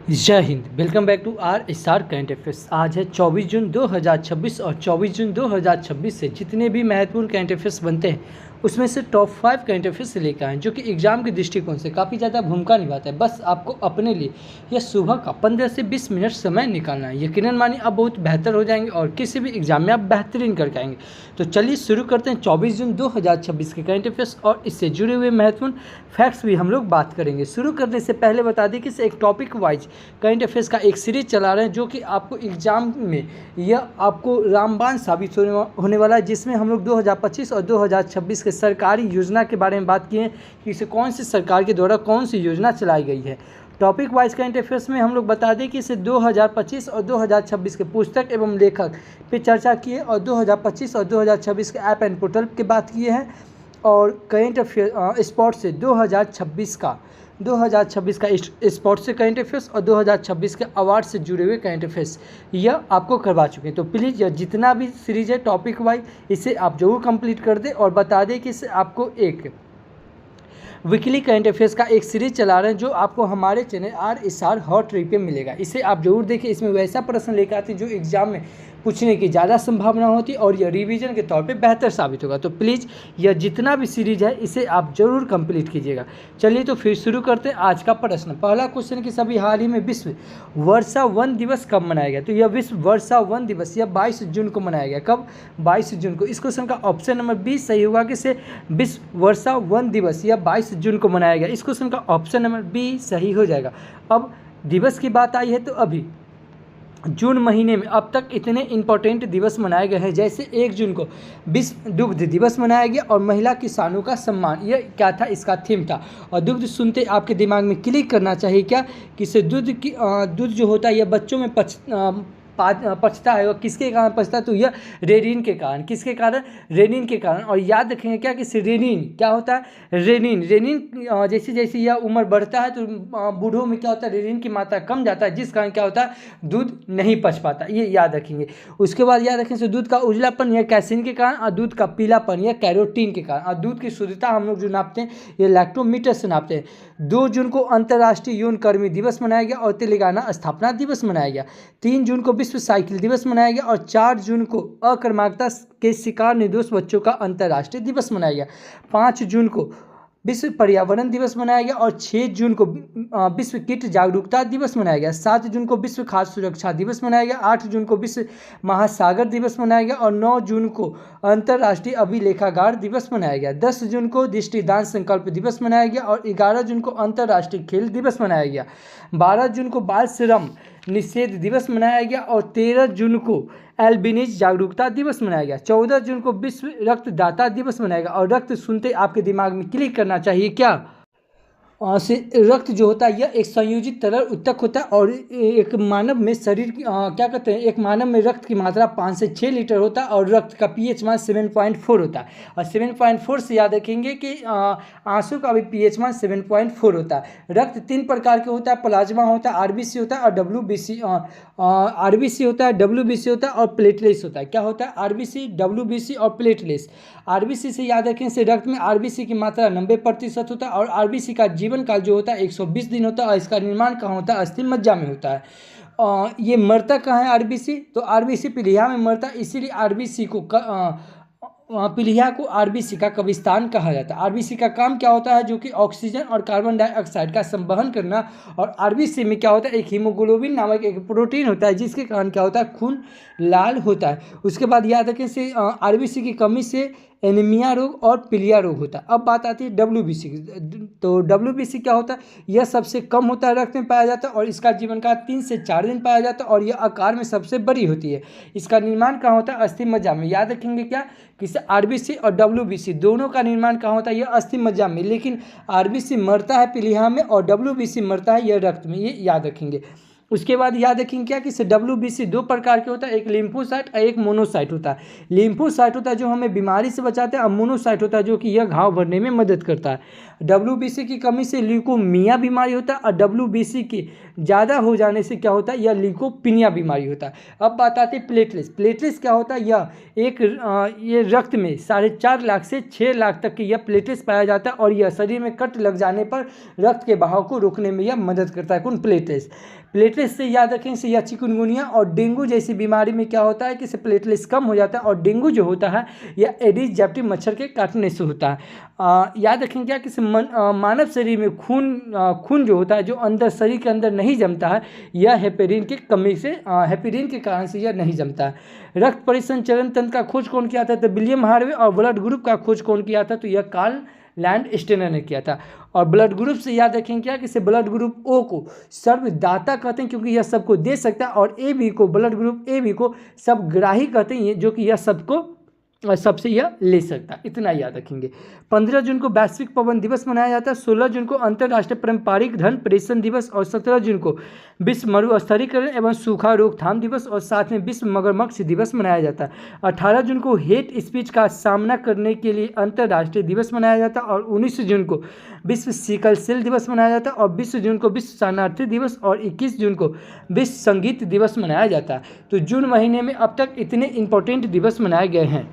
जय हिंद। Welcome back to our star current affairs. आज है 24 जून 2026 और 24 जून 2026 से जितने भी महत्वपूर्ण करंट अफेयर्स बनते हैं उसमें से टॉप 5 करंट अफेयर्स लेकर आए जो कि एग्जाम के दृष्टिकोण से काफ़ी ज़्यादा भूमिका निभाता है। बस आपको अपने लिए यह सुबह का 15 से 20 मिनट समय निकालना है। यकीनन मानिए आप बहुत बेहतर हो जाएंगे और किसी भी एग्जाम में आप बेहतरीन करके आएंगे। तो चलिए शुरू करते हैं 24 जून 2026 के करंट अफेयर्स और इससे जुड़े हुए महत्वपूर्ण फैक्ट्स भी हम लोग बात करेंगे। शुरू करने से पहले बता दें कि इसे एक टॉपिक वाइज करंट अफेयर्स का एक सीरीज चला रहे हैं जो कि आपको एग्जाम में यह आपको रामबाण साबित होने वाला है, जिसमें हम लोग 2025 और 2026 के सरकारी योजना के बारे में बात किए हैं कि इसे कौन सी सरकार के द्वारा कौन सी योजना चलाई गई है। टॉपिक वाइज करंट अफेयर्स में हम लोग बता दें कि इसे 2025 और 2026 के पुस्तक एवं लेखक पे चर्चा की है और 2025 और 2026 के ऐप एंड पोर्टल की बात की है और करंट अफेयर स्पोर्ट्स से 2026 का स्पोर्ट्स से करंट अफेयर्स और 2026 के अवार्ड से जुड़े हुए करंट अफेयर्स यह आपको करवा चुके हैं। तो प्लीज़ यह जितना भी सीरीज है टॉपिक वाइज इसे आप जरूर कंप्लीट कर दें और बता दें कि इसे आपको एक वीकली करंट अफेयर्स का एक सीरीज चला रहे हैं जो आपको हमारे channel are star hot trip पे मिलेगा। इसे आप जरूर देखिए। इसमें वैसा प्रश्न लेकर आते हैं जो एग्जाम में पूछने की ज़्यादा संभावना होती है और यह रिवीजन के तौर पे बेहतर साबित होगा। तो प्लीज़ यह जितना भी सीरीज है इसे आप जरूर कंप्लीट कीजिएगा। चलिए तो फिर शुरू करते हैं आज का प्रश्न। पहला क्वेश्चन कि सभी हाल ही में विश्व वर्षा वन दिवस कब मनाया गया। तो यह विश्व वर्षा वन दिवस यह 22 जून को मनाया गया। कब? 22 जून को। इस क्वेश्चन का ऑप्शन नंबर बी सही होगा कि इसे विश्व वर्षा वन दिवस यह 22 जून को मनाया गया। इस क्वेश्चन का ऑप्शन नंबर बी सही हो जाएगा। अब दिवस की बात आई है तो अभी जून महीने में अब तक इतने इंपॉर्टेंट दिवस मनाए गए हैं, जैसे 1 जून को विश्व दुग्ध दिवस मनाया गया और महिला किसानों का सम्मान, यह क्या था, इसका थीम था। और दुग्ध सुनते आपके दिमाग में क्लिक करना चाहिए क्या कि इसे दूध जो होता है यह बच्चों में पचता है और किसके कारण पचता है, तो यह रेनिन के कारण। किसके कारण? रेनिन के कारण। और याद रखेंगे क्या कि रेनिन क्या होता है, रेनिन जैसे जैसे यह उम्र बढ़ता है तो बूढ़ों में क्या होता है, रेनिन की मात्रा कम जाता है, जिस कारण क्या होता है, दूध नहीं पच पाता। ये याद रखेंगे। उसके बाद याद रखें दूध का उजलापन यह कैसीन के कारण और दूध का पीलापन यह कैरोटीन के कारण। और दूध की शुद्धता हम लोग जो नापते हैं ये लैक्टोमीटर से नापते हैं। 2 जून को अंतर्राष्ट्रीय यौन कर्मी दिवस मनाया गया और तेलंगाना स्थापना दिवस मनाया गया। 3 जून को विश्व साइकिल दिवस मनाया गया और 4 जून को अक्रमार्गता के शिकार निर्दोष बच्चों का अंतर्राष्ट्रीय दिवस मनाया गया। 5 जून को विश्व पर्यावरण दिवस मनाया गया और 6 जून को विश्व कीट जागरूकता दिवस मनाया गया। 7 जून को विश्व खाद्य सुरक्षा दिवस मनाया गया। 8 जून को विश्व महासागर दिवस मनाया गया और 9 जून को अंतर्राष्ट्रीय अभिलेखागार दिवस मनाया गया। 10 जून को दृष्टिदान संकल्प दिवस मनाया गया और 11 जून को अंतर्राष्ट्रीय खेल दिवस मनाया गया। 12 जून को बाल श्रम निषेध दिवस मनाया गया और 13 जून को एल्बिनिज जागरूकता दिवस मनाया गया। 14 जून को विश्व रक्तदाता दिवस मनाया गया। और रक्त सुनते आपके दिमाग में क्लिक करना चाहिए क्या से रक्त जो होता है यह एक संयोजित तरल उत्तक होता है और एक मानव में शरीर की क्या कहते हैं, एक मानव में रक्त की मात्रा 5 से 6 लीटर होता है और रक्त का पीएच मान 7.4 होता है। और 7.4 से याद रखेंगे कि आंसू का भी पीएच मान 7.4 होता है। रक्त 3 प्रकार के होता है, प्लाज्मा होता है, आरबीसी होता है और आरबीसी होता है, डब्ल्यूबीसी होता है और प्लेटलेट्स होता है। क्या होता है? आरबीसी, डब्ल्यूबीसी और प्लेटलेट्स। आरबीसी से याद रखें से रक्त में आरबीसी की मात्रा 90% होता है और आरबीसी का जीवन काल जो होता है 120 दिन होता है और इसका निर्माण कहाँ होता है? अस्थि मज्जा में होता है। ये मरता कहाँ है आरबीसी? तो आरबीसी पीलिया में मरता है, इसीलिए आरबीसी को पीलिया को आरबीसी का कब्रिस्तान कहा जाता है। आरबीसी का काम क्या होता है? जो कि ऑक्सीजन और कार्बन डाइऑक्साइड का संवहन करना। और आरबीसी में क्या होता है? एक हीमोग्लोबिन नामक एक प्रोटीन होता है जिसके कारण क्या होता है? खून लाल होता है। उसके बाद याद रखें से आरबीसी की कमी से एनीमिया रोग और पीलिया रोग होता है। अब बात आती है डब्ल्यूबीसी की। तो डब्ल्यूबीसी क्या होता है? यह सबसे कम होता है, रक्त में पाया जाता है और इसका जीवन काल 3 से 4 दिन पाया जाता है और यह आकार में सबसे बड़ी होती है। इसका निर्माण कहाँ होता है? अस्थि मज्जा में। याद रखेंगे क्या कि आरबीसी और डब्ल्यूबीसी दोनों का निर्माण कहाँ होता है? यह अस्थि मज्जा में। लेकिन आरबीसी मरता है पीलिया में और डब्ल्यूबीसी मरता है यह रक्त में, ये याद रखेंगे। उसके बाद याद रखेंगे क्या कि WBC दो प्रकार के होता है, एक लिम्फोसाइट और एक मोनोसाइट होता है। लिम्फोसाइट होता है जो हमें बीमारी से बचाता है और मोनोसाइट होता है जो कि यह घाव भरने में मदद करता है। WBC की कमी से ल्यूकोमिया बीमारी होता है और WBC के ज़्यादा हो जाने से क्या होता है, यह ल्यूकोपिनिया बीमारी होता है। अब बात आती है प्लेटलेट्स। प्लेटलेट्स क्या होता है, यह ये रक्त में 4.5 लाख से 6 लाख तक की यह प्लेटलेट्स पाया जाता है और यह शरीर में कट लग जाने पर रक्त के बहाव को रोकने में यह मदद करता है। कौन? प्लेटलेट्स। प्लेटलेट्स से याद रखें से यह चिकनगुनिया और डेंगू जैसी बीमारी में क्या होता है कि इससे प्लेटलेट्स कम हो जाता है और डेंगू जो होता है यह एडिस एजिप्टी मच्छर के काटने से होता है। याद रखें क्या कि मानव शरीर में खून जो होता है जो अंदर शरीर के अंदर नहीं जमता है, यह हेपेरिन की कमी से हेपेरिन के कारण से यह नहीं जमता है। रक्त परिसंचरण तंत्र का खोज कौन किया था? तो विलियम हार्वे। और ब्लड ग्रुप का खोज कौन किया था? तो यह कार्ल लैंडस्टेनर ने किया था। और ब्लड ग्रुप से याद रखेंगे क्या कि ब्लड ग्रुप ओ को सर्वदाता कहते हैं क्योंकि यह सबको दे सकता है, और ए बी को ब्लड ग्रुप ए बी को सबग्राही कहते हैं जो कि यह सबको सबसे यह ले सकता है। इतना याद रखेंगे। 15 जून को वैश्विक पवन दिवस मनाया जाता है। 16 जून को अंतर्राष्ट्रीय पारंपरिक धन प्रेषण दिवस और 17 जून को विश्व मरुस्थलीकरण एवं सूखा रोकथाम दिवस और साथ में विश्व मगरमच्छ दिवस मनाया जाता है। 18 जून को हेट स्पीच का सामना करने के लिए अंतर्राष्ट्रीय दिवस मनाया जाता है और 19 जून को विश्व सिकल सेल दिवस मनाया जाता है और 20 जून को विश्व शरणार्थी दिवस और 21 जून को विश्व संगीत दिवस मनाया जाता है। तो जून महीने में अब तक इतने इंपॉर्टेंट दिवस मनाए गए हैं।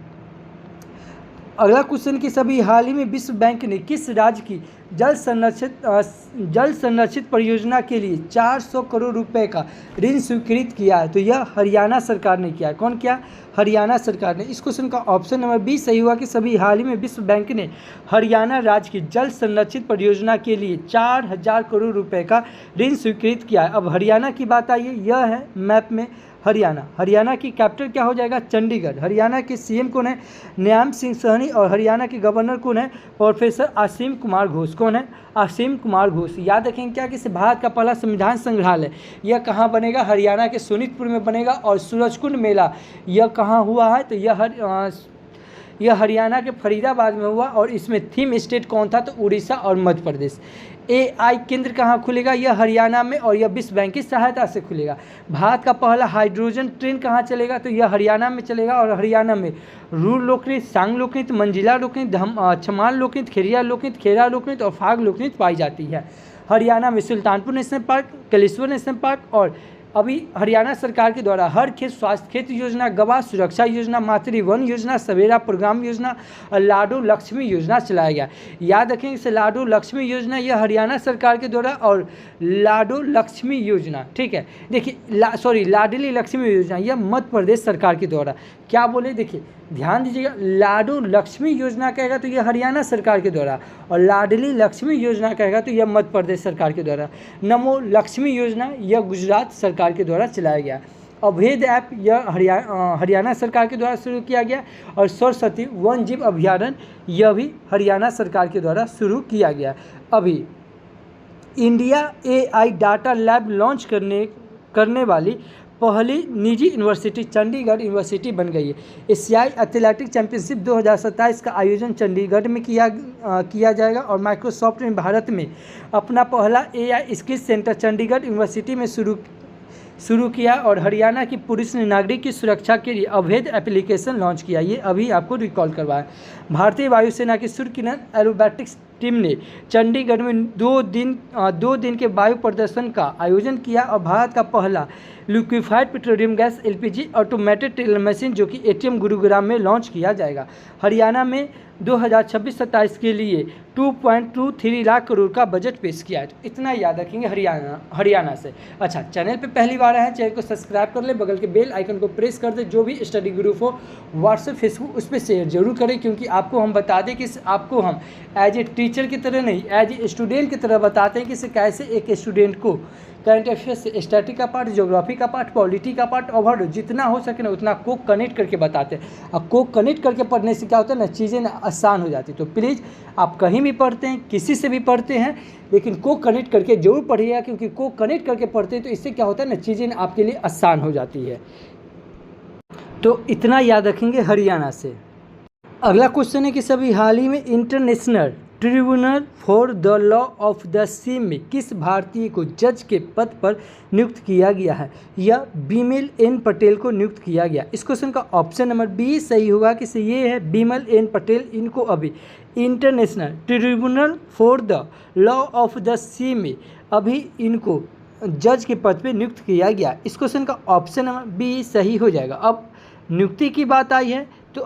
अगला क्वेश्चन कि सभी हाल ही में विश्व बैंक ने किस राज्य की जल संरक्षित परियोजना के लिए 400 करोड़ रुपए का ऋण स्वीकृत किया है? तो यह हरियाणा सरकार ने किया है। कौन किया? हरियाणा सरकार ने। इस क्वेश्चन का ऑप्शन नंबर बी सही हुआ कि सभी हाल ही में विश्व बैंक ने हरियाणा राज्य की जल संरक्षित परियोजना के लिए 4000 करोड़ रुपए का ऋण स्वीकृत किया है। अब हरियाणा की बात आई है, यह है मैप में हरियाणा। हरियाणा की कैपिटल क्या हो जाएगा? चंडीगढ़। हरियाणा के सीएम कौन है? न्याम सिंह सहनी। और हरियाणा के गवर्नर कौन है? प्रोफेसर असीम कुमार घोष। कौन है? असीम कुमार घोष। याद रखेंगे क्या कि भारत का पहला संविधान संग्रहालय यह कहाँ बनेगा? हरियाणा के सोनीतपुर में बनेगा। और सूरजकुंड मेला यह कहाँ हुआ है? तो यह हरियाणा के फरीदाबाद में हुआ और इसमें थीम स्टेट कौन था? तो उड़ीसा और मध्य प्रदेश। AI केंद्र कहाँ खुलेगा? यह हरियाणा में और यह विश्व बैंक की सहायता से खुलेगा। भारत का पहला हाइड्रोजन ट्रेन कहाँ चलेगा? तो यह हरियाणा में चलेगा और हरियाणा में रूर लोकनृत्य, सांग लोकनृत्य, मंजिला लोकनृत्य, छमाल लोकनृत्य, खेरिया लोकनृत्य, खेरा लोकनृत्य और फाग लोकनृत्य पाई जाती है। हरियाणा में Sultanpur national park, Kaleshwar national park और अभी हरियाणा सरकार के द्वारा हर खेत स्वास्थ्य खेत योजना, गवाह सुरक्षा योजना, मातृ वन योजना, सवेरा प्रोग्राम योजना और लाडो लक्ष्मी योजना चलाया गया। याद रखें इसे लाडो लक्ष्मी योजना यह हरियाणा सरकार के द्वारा और लाडो लक्ष्मी योजना, ठीक है, देखिए लाडली लक्ष्मी योजना यह मध्य प्रदेश सरकार के द्वारा। क्या बोले? देखिए ध्यान दीजिएगा, लाडो लक्ष्मी योजना कहेगा तो यह हरियाणा सरकार के द्वारा और लाडली लक्ष्मी योजना कहेगा तो यह मध्य प्रदेश सरकार के द्वारा। नमो लक्ष्मी योजना यह गुजरात सरकार के द्वारा चलाया गया। अभेद ऐप यह हरियाणा सरकार के द्वारा शुरू किया गया और सरस्वती वन जीव अभ्यारण्य यह भी हरियाणा सरकार के द्वारा शुरू किया गया। अभी India AI data lab launch करने वाली पहली निजी यूनिवर्सिटी चंडीगढ़ यूनिवर्सिटी बन गई है। एशियाई एथलेटिक चैंपियनशिप 2027 का आयोजन चंडीगढ़ में किया जाएगा और माइक्रोसॉफ्ट ने भारत में अपना पहला AI skill centre Chandigarh university में शुरू किया और हरियाणा की पुलिस ने नागरिक की सुरक्षा के लिए अवैध एप्लीकेशन लॉन्च किया। ये अभी आपको रिकॉल करवाया। भारतीय वायुसेना की सूर्य किरण एरोबैटिक्स टीम ने चंडीगढ़ में 2 दिन के वायु प्रदर्शन का आयोजन किया और भारत का पहला liquefied petroleum gas LPG automated teller machine जो कि ATM गुरुग्राम में लॉन्च किया जाएगा। हरियाणा में 2026-27 के लिए 2.23 लाख करोड़ का बजट पेश किया है। तो इतना याद रखेंगे हरियाणा से। अच्छा, चैनल पे पहली बार आए हैं, चैनल को सब्सक्राइब कर ले, बगल के बेल आइकन को प्रेस कर दे। जो भी स्टडी ग्रुप हो व्हाट्सएप फेसबुक उस पर शेयर जरूर करें, क्योंकि आपको हम बता दें कि आपको हम एज ए टीचर की तरह नहीं, एज ए स्टूडेंट की तरह बताते हैं कि कैसे एक स्टूडेंट को करंट अफेयर्स से स्टैटिक का पार्ट, ज्योग्राफी का पार्ट, पॉलिटी का पार्ट, ओवरऑल जितना हो सके ना उतना को कनेक्ट करके बताते हैं। अब को कनेक्ट करके पढ़ने से क्या होता है ना, चीज़ें ना आसान हो जाती। तो प्लीज़ आप कहीं भी पढ़ते हैं, किसी से भी पढ़ते हैं, लेकिन को कनेक्ट करके जरूर पढ़िएगा, क्योंकि को कनेक्ट करके पढ़ते हैं तो इससे क्या होता है ना, चीज़ें ना आपके लिए आसान हो जाती है। तो इतना याद रखेंगे हरियाणा से। अगला क्वेश्चन है कि सभी हाल ही में international tribunal for the law of the sea में किस भारतीय को जज के पद पर नियुक्त किया गया है? यह बिमल एन पटेल को नियुक्त किया गया। इस क्वेश्चन का ऑप्शन नंबर बी सही होगा कि ये है बिमल एन पटेल। इनको अभी international tribunal for the law of the sea में अभी इनको जज के पद पर नियुक्त किया गया। इस क्वेश्चन का ऑप्शन नंबर बी सही हो जाएगा। अब नियुक्ति की बात आई है तो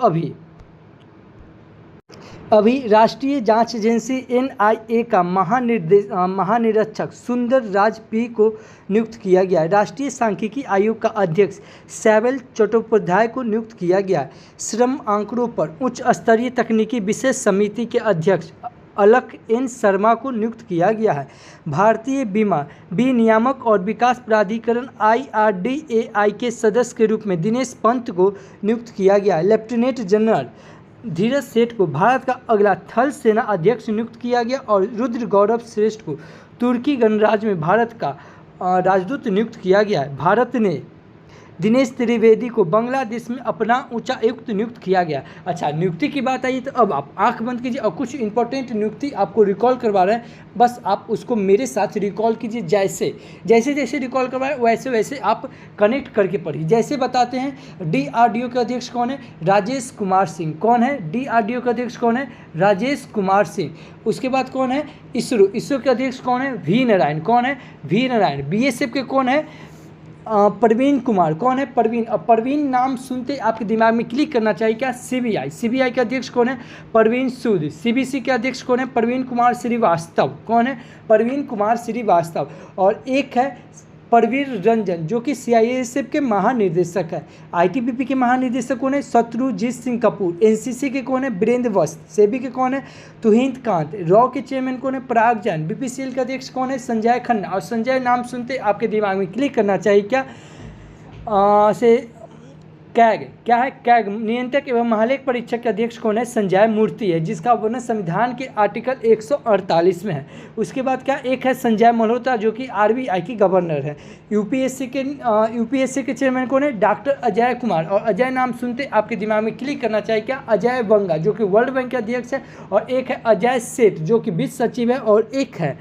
अभी राष्ट्रीय जांच एजेंसी NIA का महानिरीक्षक सुंदर राज पी को नियुक्त किया गया है। राष्ट्रीय सांख्यिकी आयोग का अध्यक्ष सैबल चट्टोपाध्याय को नियुक्त किया गया है। श्रम आंकड़ों पर उच्च स्तरीय तकनीकी विशेष समिति के अध्यक्ष अलख N शर्मा को नियुक्त किया गया है। भारतीय बीमा विनियामक और विकास प्राधिकरण IRDAI के सदस्य के रूप में दिनेश पंत को नियुक्त किया गया है। लेफ्टिनेंट जनरल धीरज सेठ को भारत का अगला थल सेना अध्यक्ष नियुक्त किया गया और रुद्र गौरव श्रेष्ठ को तुर्की गणराज्य में भारत का राजदूत नियुक्त किया गया है। भारत ने दिनेश त्रिवेदी को बांग्लादेश में अपना उच्चायुक्त नियुक्त किया गया। अच्छा, नियुक्ति की बात आई तो अब आप आंख बंद कीजिए और कुछ इंपॉर्टेंट नियुक्ति आपको रिकॉल करवा रहे हैं, बस आप उसको मेरे साथ रिकॉल कीजिए। जैसे रिकॉल करवाएं वैसे वैसे आप कनेक्ट करके पढ़िए। जैसे बताते हैं, DRDO के अध्यक्ष कौन है? राजेश कुमार सिंह। कौन है? DRDO के अध्यक्ष कौन है? राजेश कुमार सिंह। उसके बाद कौन है? इसरो के अध्यक्ष कौन है? V नारायण। कौन है? V नारायण। BSF के कौन है? प्रवीण कुमार। कौन है? प्रवीण। अब प्रवीण नाम सुनते आपके दिमाग में क्लिक करना चाहिए क्या? CBI के अध्यक्ष कौन है? प्रवीण सूद। CBC के अध्यक्ष कौन है? प्रवीण कुमार श्रीवास्तव। कौन है? प्रवीण कुमार श्रीवास्तव। और एक है परवीर रंजन जो कि CISF के महानिदेशक है। ITBP के महानिदेशक कौन है? शत्रुजीत सिंह कपूर। NCC के कौन है? वीरेंद्र वस्त। सेबी के कौन है? तुहिंत कांत। रॉ के चेयरमैन कौन है? पराग जैन। BPCL के अध्यक्ष कौन है? संजय खन्ना। और संजय नाम सुनते आपके दिमाग में क्लिक करना चाहिए क्या? कैग। क्या है? कैग नियंत्रक एवं महालेख परीक्षक के अध्यक्ष कौन है? संजय मूर्ति है, जिसका वर्णन संविधान के आर्टिकल 148 में है। उसके बाद क्या? एक है संजय मल्होत्रा जो कि RBI की गवर्नर है। यूपीएससी के चेयरमैन कौन है? डॉक्टर अजय कुमार। और अजय नाम सुनते आपके दिमाग में क्लिक करना चाहिए क्या? अजय बंगा जो कि वर्ल्ड बैंक के अध्यक्ष है। और एक है अजय सेठ जो कि वित्त सचिव है। और एक है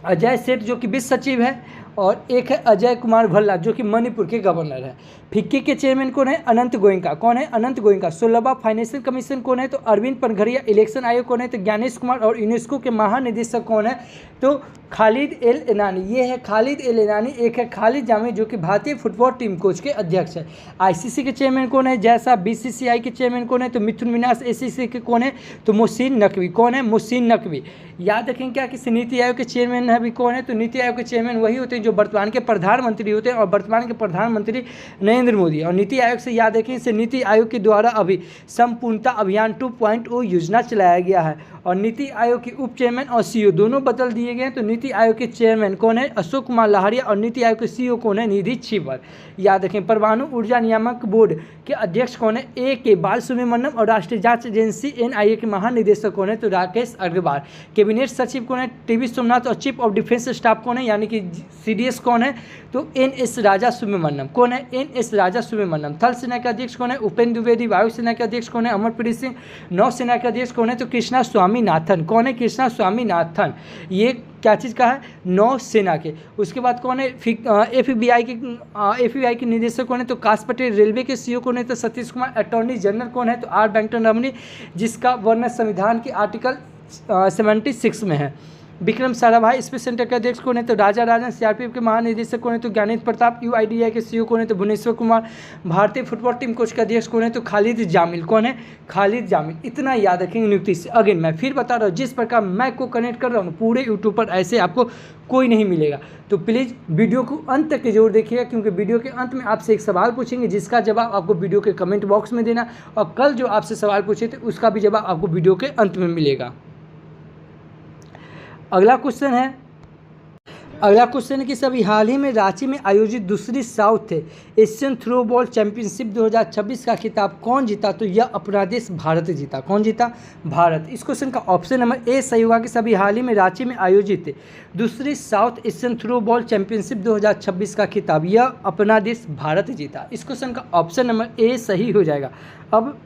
अजय सेठ जो कि वित्त सचिव है। और एक है अजय कुमार भल्ला जो कि मणिपुर के गवर्नर है। फिक्की के चेयरमैन कौन है? अनंत गोयनका। कौन है? अनंत गोयनका। 16वां फाइनेंशियल कमीशन कौन है? तो अरविंद पनघरिया। इलेक्शन आयोग कौन है? तो ज्ञानेश कुमार। और यूनेस्को के महानिदेशक कौन है? तो खालिद एल एनानी। ये है खालिद एल एनानी। एक है खालिद जामी जो कि भारतीय फुटबॉल टीम कोच के अध्यक्ष है। ICC के चेयरमैन कौन है? जैसा। BCCI के चेयरमैन कौन है? तो मिथुन मिनास। ACC के कौन है? तो मोहसिन नकवी। कौन है? मोहसिन नकवी। याद रखें क्या कि नीति आयोग के चेयरमैन है भी कौन है? तो नीति आयोग के चेयरमैन वही होते हैं जो वर्तमान के प्रधानमंत्री होते हैं। और वर्तमान के प्रधानमंत्री नरेंद्र मोदी। और नीति आयोग से याद रखें, इसे नीति आयोग के द्वारा अभी संपूर्णता अभियान 2.0 योजना चलाया गया है। और नीति आयोग के उप चेयरमैन और CEO दोनों बदल दिए गए हैं। तो नीति आयोग के चेयरमैन कौन है? अशोक कुमार लहरिया। और नीति आयोग के CEO कौन है? निधि छिबर। याद रखें। परमाणु ऊर्जा नियामक बोर्ड के अध्यक्ष कौन है? A.K. बालसुब्रमण्यम। और राष्ट्रीय जांच एजेंसी NIA के महानिदेशक कौन है? तो राकेश अग्रवाल। कैबिनेट सचिव कौन है? TB सोमनाथ। और चीफ ऑफ डिफेंस स्टाफ कौन है यानी कि CDS कौन है? तो NS राजा सुब्रमण्यम। कौन है? NS राजा सुब्रमण्यम। थल सेना के अध्यक्ष कौन है? उपेंद्र द्विवेदी। वायुसेना के अध्यक्ष कौन है? अमरप्रीत सिंह। नौसेना के अध्यक्ष कौन है? तो कृष्णा स्वामीनाथन। कौन है? कृष्णा स्वामीनाथन। ये क्या चीज़ का है? नौसेना के। उसके बाद कौन है? FBI के निदेशक कौन है? तो काश पटेल। रेलवे के CEO कौन है? तो सतीश कुमार। अटॉर्नी जनरल कौन है? तो R वेंकट रमणी, जिसका वर्णन संविधान के आर्टिकल 76 में है। विक्रम साराभाई। स्पेस सेंटर के अध्यक्ष कौन है? तो राजा राजन। CRPF के महानिदेशक कौन है? तो ज्ञानेन्द्र प्रताप। UIDAI के CEO कौन है? तो भुवनेश्वर कुमार। भारतीय फुटबॉल टीम कोच के अध्यक्ष कौन है? तो खालिद जामिल। कौन है? खालिद जामिल। इतना याद रखेंगे नियुक्ति से। अगेन मैं फिर बता रहा हूँ, जिस प्रकार मैं को कनेक्ट कर रहा हूँ पूरे यूट्यूब पर ऐसे आपको कोई नहीं मिलेगा। तो प्लीज़ वीडियो को अंत तक जरूर देखिएगा, क्योंकि वीडियो के अंत में आपसे एक सवाल पूछेंगे जिसका जवाब आपको वीडियो के कमेंट बॉक्स में देना। और कल जो आपसे सवाल पूछे थे उसका भी जवाब आपको वीडियो के अंत में मिलेगा। अगला क्वेश्चन है कि सभी हाल ही में रांची में आयोजित दूसरी South Asian throw ball championship 2026 का खिताब कौन जीता? तो यह अपना देश भारत जीता। कौन जीता? भारत। इस क्वेश्चन का ऑप्शन नंबर A सही होगा कि सभी हाल ही में रांची में आयोजित दूसरी South Asian throw ball championship 2026 का खिताब यह अपना देश भारत जीता। इस क्वेश्चन का ऑप्शन नंबर A सही हो जाएगा। अब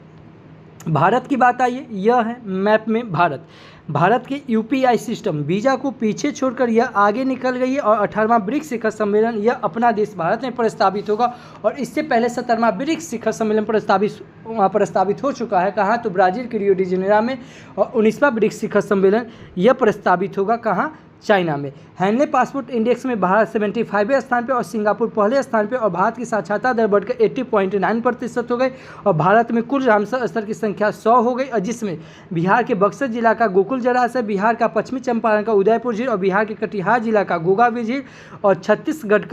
भारत की बात आई है, यह है मैप में भारत। भारत के यूपीआई सिस्टम वीज़ा को पीछे छोड़कर यह आगे निकल गई है और 18वां ब्रिक्स शिखर सम्मेलन यह अपना देश भारत में प्रस्तावित होगा। और इससे पहले 17वां ब्रिक्स शिखर सम्मेलन प्रस्तावित हो चुका है। कहाँ? तो ब्राज़ील के रियो डी जेनेरो में। और 19वां ब्रिक्स शिखर सम्मेलन यह प्रस्तावित होगा कहाँ? चाइना में। हैंडले पासपोर्ट इंडेक्स में भारत 75वें स्थान पे और सिंगापुर पहले स्थान पे। और भारत की साक्षरता दर बढ़कर 80.9% हो गई। और भारत में कुल रामसर स्थल की संख्या 100 हो गई, और जिसमें बिहार के बक्सर जिला का गोकुल जलाशय, बिहार का पश्चिमी चंपारण का उदयपुर झील और बिहार के कटिहार जिला का गोगावी झील और छत्तीसगढ़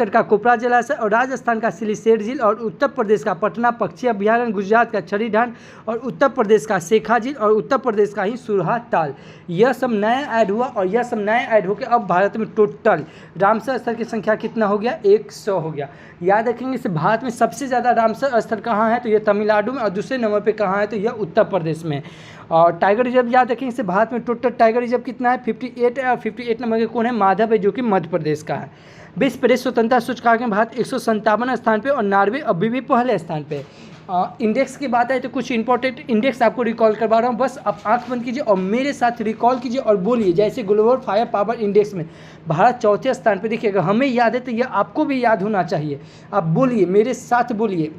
का कोपरा जलाशय और राजस्थान का सिलीसेट झील और उत्तर प्रदेश का पटना पक्षी अभ्यारण्य, गुजरात का छड़ी ढांड और उत्तर प्रदेश का शेखा झील और उत्तर प्रदेश का ही सुरहा ताल, यह सब नया ऐड हुआ। और यह सब नया ऐड होकर अब भारत में टोटल रामसर स्थल की संख्या कितना हो गया? 100 हो गया। याद रखेंगे इसे भारत में सबसे ज़्यादा रामसर स्थल कहाँ है? तो यह तमिलनाडु में। और दूसरे नंबर पर कहाँ है? तो यह उत्तर प्रदेश में। और टाइगर रिजर्व याद रखेंगे इसे भारत में टोटल टाइगर रिजर्व कितना है? 58 है। और 58 नंबर के कौन है? माधव है, जो कि मध्य प्रदेश का है। विश्व प्रेस स्वतंत्रता सूचकांक में भारत 157 स्थान पे और नॉर्वे अभी भी पहले स्थान पे। इंडेक्स की बात है तो कुछ इंपॉर्टेंट इंडेक्स आपको रिकॉल करवा रहा हूँ, बस आप आंख बंद कीजिए और मेरे साथ रिकॉल कीजिए और बोलिए। जैसे ग्लोबल फायर पावर इंडेक्स में भारत 4थे स्थान पे। देखिएगा, हमें याद है तो यह आपको भी याद होना चाहिए। आप बोलिए, मेरे साथ बोलिए,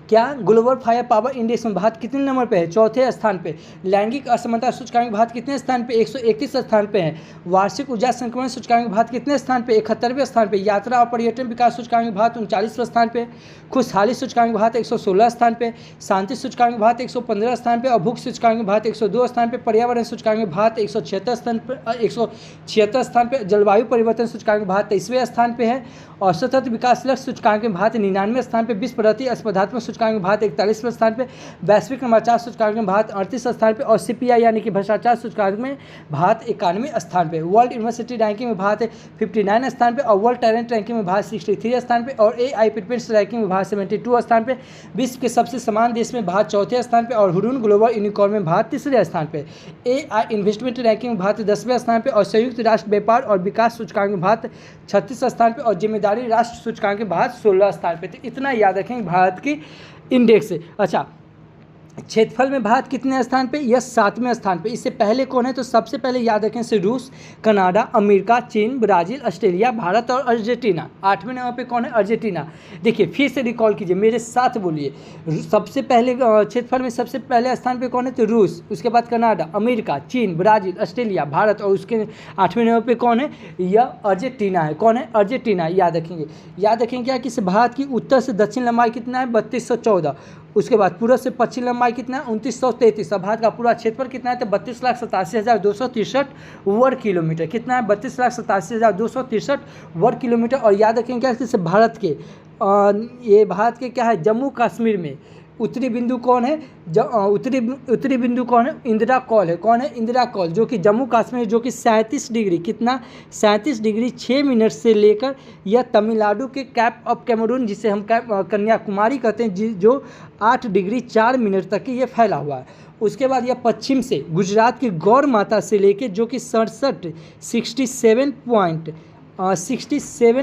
क्या ग्लोबल फायर पावर इंडेक्स में भारत कितने नंबर पे है? 4थे स्थान पे। लैंगिक असमानता सूचकांक में भारत कितने स्थान पे? 131 स्थान पे है। वार्षिक ऊर्जा संक्रमण सूचकांक में भारत कितने स्थान पे? 71वें स्थान पे। यात्रा और पर्यटन विकास सूचकांक में भारत 39वें स्थान पे। खुशहाली सूचकांक में भारत 116 स्थान पे। शांति सूचकांक में भारत 115 स्थान पे और भूख सूचकांक में भारत 102 स्थान पे। पर्यावरण सूचकांक में भारत 176 स्थान पे। जलवायु परिवर्तन सूचकांक में भारत 23वें स्थान पे है। और सतत विकास लक्ष्य सूचकांक में भारत 99वें स्थान पे। विश्व प्रगति स्पर्धात्मक सूचकांक में भारत 41वें स्थान पे। वैश्विक नवाचार सूचकांक में भारत 38 स्थान पे। और CPI यानी कि भ्रष्टाचार सूचकांक में भारत 91वें स्थान पे। वर्ल्ड यूनिवर्सिटी रैंकिंग में भारत 59 स्थान पे और वर्ल्ड टैलेंट रैंकिंग में भारत 63 स्थान पे और AI प्रिफरेंस रैंकिंग में भारत 72 स्थान पे। विश्व के सबसे समान देश में भारत 4थे स्थान पे और हुरून ग्लोबल यूनिकॉर्न में भारत 3रे स्थान पे। AI इन्वेस्टमेंट रैंकिंग में भारत 10वें स्थान पे और संयुक्त राष्ट्र व्यापार और विकास सूचकांक में भारत 36 स्थान पे और जिम्मेदारी राष्ट्र सूचकांक में भारत 16 स्थान पे। तो इतना याद रखेंगे भारत की इंडेक्स है। अच्छा, क्षेत्रफल में भारत कितने स्थान पे? यह 7वें स्थान पे। इससे पहले कौन है? तो सबसे पहले याद रखें से रूस, कनाडा, अमेरिका, चीन, ब्राज़ील, ऑस्ट्रेलिया, भारत और अर्जेंटीना। 8वें नंबर पे कौन है? अर्जेंटीना। देखिए, फिर से रिकॉल कीजिए, मेरे साथ बोलिए। सबसे पहले क्षेत्रफल में सबसे पहले स्थान पे कौन है? तो रूस, उसके बाद कनाडा, अमेरिका, चीन, ब्राज़ील, ऑस्ट्रेलिया, भारत और उसके 8वें नंबर पे कौन है? यह अर्जेंटीना है। कौन है? अर्जेंटीना। याद रखेंगे क्या कि भारत की उत्तर से दक्षिण लंबाई कितना है? 3214। उसके बाद पूर्व से पश्चिम लंबाई कितना है? 2933। भारत का पूरा क्षेत्रफल कितना है? तो 32,87,263 वर्ग किलोमीटर। कितना है? 32,87,263 वर्ग किलोमीटर। और याद रखेंगे क्या कि भारत के क्या है? जम्मू कश्मीर में उत्तरी बिंदु कौन है? उत्तरी बिंदु कौन है? इंदिरा कॉल है। कौन है? इंदिरा कॉल, जो कि जम्मू कश्मीर, जो कि 37 डिग्री, कितना? 37 डिग्री 6 मिनट से लेकर यह तमिलनाडु के कैप ऑफ कैमरून, जिसे हम कन्याकुमारी कहते हैं, जो 8 डिग्री 4 मिनट तक ये फैला हुआ है। उसके बाद यह पश्चिम से गुजरात की गौर माता से लेकर, जो कि 67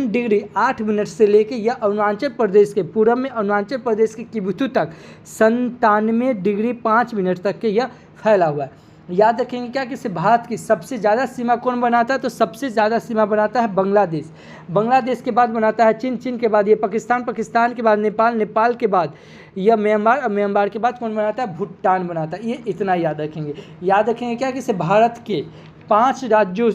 डिग्री 8 मिनट से लेकर यह अरुणाचल प्रदेश के पूर्व में अरुणाचल प्रदेश के किबुथु तक 97 डिग्री 5 मिनट तक के यह फैला हुआ है। याद रखेंगे क्या कि भारत की सबसे ज़्यादा सीमा कौन बनाता है? तो सबसे ज़्यादा सीमा बनाता है बांग्लादेश। बांग्लादेश के बाद बनाता है चीन, चीन के बाद ये पाकिस्तान, पाकिस्तान के बाद नेपाल, नेपाल के बाद यह म्यांमार, और म्यांमार के बाद कौन बनाता है? भूटान बनाता है। ये इतना याद रखेंगे। याद रखेंगे क्या कि भारत के 8 राज्यों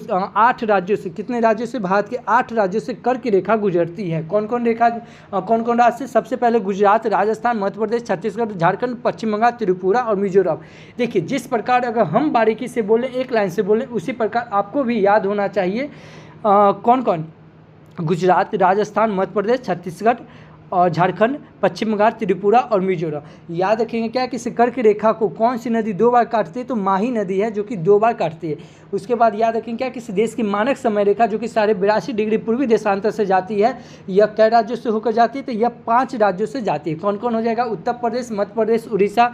से, कितने राज्यों से? भारत के 8 राज्यों से कर्क रेखा गुजरती है। कौन कौन राज्य से? सबसे पहले गुजरात, राजस्थान, मध्य प्रदेश, छत्तीसगढ़, झारखंड, पश्चिम बंगाल, त्रिपुरा और मिजोरम। देखिए, जिस प्रकार अगर हम बारीकी से बोलें, एक लाइन से बोलें, उसी प्रकार आपको भी याद होना चाहिए कौन कौन? गुजरात, राजस्थान, मध्य प्रदेश, छत्तीसगढ़ और झारखंड, पश्चिम बंगाल, त्रिपुरा और मिजोरम। याद रखेंगे क्या कि कर्क रेखा को कौन सी नदी 2 बार काटती है? तो माही नदी है, जो कि 2 बार काटती है। उसके बाद याद रखेंगे क्या कि देश की मानक समय रेखा, जो कि 82.5 डिग्री पूर्वी देशांतर से जाती है, यह कई राज्यों से होकर जाती है? तो यह 5 राज्यों से जाती है। कौन कौन हो जाएगा? उत्तर प्रदेश, मध्य प्रदेश, उड़ीसा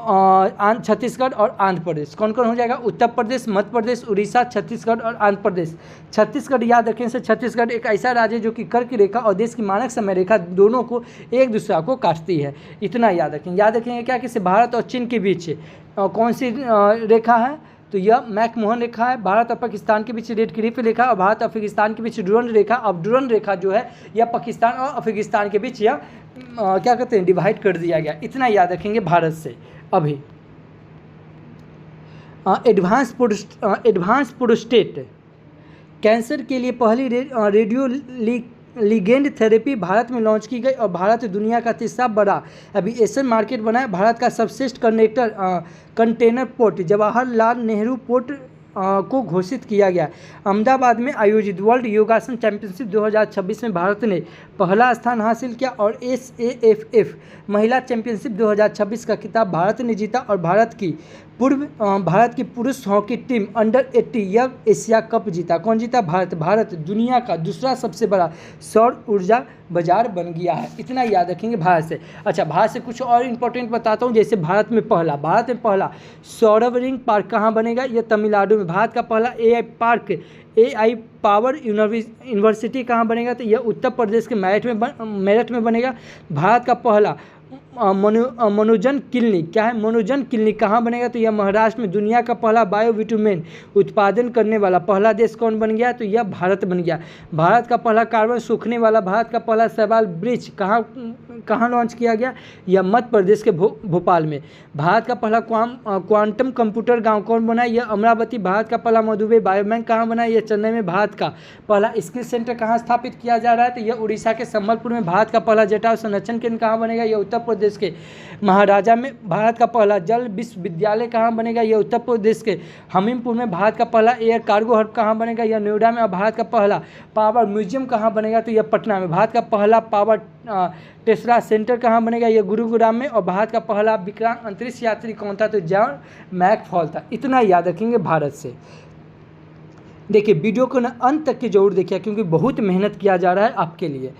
छत्तीसगढ़ और आंध्र प्रदेश। कौन कौन हो जाएगा? उत्तर प्रदेश, मध्य प्रदेश, उड़ीसा, छत्तीसगढ़ और आंध्र प्रदेश। छत्तीसगढ़ याद रखें से छत्तीसगढ़ एक ऐसा राज्य है जो कि कर की रेखा और देश की मानक समय रेखा दोनों को एक दूसरा को काटती है। इतना याद रखेंगे। याद रखेंगे क्या कि भारत और चीन के बीच कौन सी रेखा है? तो यह मैकमोहन रेखा है। भारत और पाकिस्तान के बीच रेड क्लिफ रेखा और भारत और अफगानिस्तान के बीच डुरंड रेखा। अब डुरंड रेखा जो है यह पाकिस्तान और अफगानिस्तान के बीच यह क्या कहते हैं, डिवाइड कर दिया गया। इतना याद रखेंगे भारत से। अभी एडवांस प्रोस्टेट कैंसर के लिए पहली रेडियो लिगेंड थेरेपी भारत में लॉन्च की गई और भारत दुनिया का तीसरा बड़ा एविएशन मार्केट बना है। भारत का सर्वश्रेष्ठ container port Jawaharlal Nehru port को घोषित किया गया। अहमदाबाद में आयोजित वर्ल्ड योगासन चैंपियनशिप 2026 में भारत ने पहला स्थान हासिल किया और SAFF महिला चैंपियनशिप 2026 का खिताब भारत ने जीता और भारत की पुरुष hockey team under 80 young Asia cup जीता। कौन जीता? भारत दुनिया का दूसरा सबसे बड़ा सौर ऊर्जा बाजार बन गया है। इतना याद रखेंगे भारत से। अच्छा, भारत से कुछ और इम्पोर्टेंट बताता हूँ। जैसे भारत में पहला सौरभ रिंग पार्क कहाँ बनेगा? यह तमिलनाडु में। भारत का पहला AI पावर यूनिवर्सिटी कहाँ बनेगा? तो यह उत्तर प्रदेश के मेरठ में बनेगा। भारत का पहला मनोजन क्लिनिक क्या है? मनोजन क्लिनिक कहाँ बनेगा? तो यह महाराष्ट्र में। दुनिया का पहला बायोविटामिन उत्पादन करने वाला पहला देश कौन बन गया? तो यह भारत बन गया। भारत का पहला कार्बन सूखने वाला भारत का पहला शैवाल ब्रिज कहाँ लॉन्च किया गया? यह मध्य प्रदेश के भोपाल में। भारत का पहला क्वांटम कंप्यूटर गांव कौन बना? यह अमरावती। भारत का पहला मधुबे बायोबैंक कहाँ बना? यह चेन्नई में। भारत का पहला स्किल सेंटर कहाँ स्थापित किया जा रहा है? तो यह उड़ीसा के संबलपुर में। भारत का पहला जटायु संरक्षण केंद्र कहाँ बनेगा? यह उत्तर प्रदेश के महाराजा में। भारत का पहला जल विश्वविद्यालय कहाँ बनेगा? यह उत्तर प्रदेश के हमीरपुर में। भारत का पहला एयर कार्गो हब कहाँ बनेगा? यह नोएडा में। और भारत का पहला पावर म्यूजियम कहाँ बनेगा? तो यह पटना में। भारत का पहला पावर टेस्ला सेंटर कहाँ बनेगा? यह गुरुग्राम में। और भारत का पहला विक्रांत अंतरिक्ष यात्री कौन था? तो जॉन मैकफॉल था। इतना याद रखेंगे भारत से। देखिए, वीडियो को ना अंत तक के जरूर देखिए क्योंकि बहुत मेहनत किया जा रहा है आपके लिए।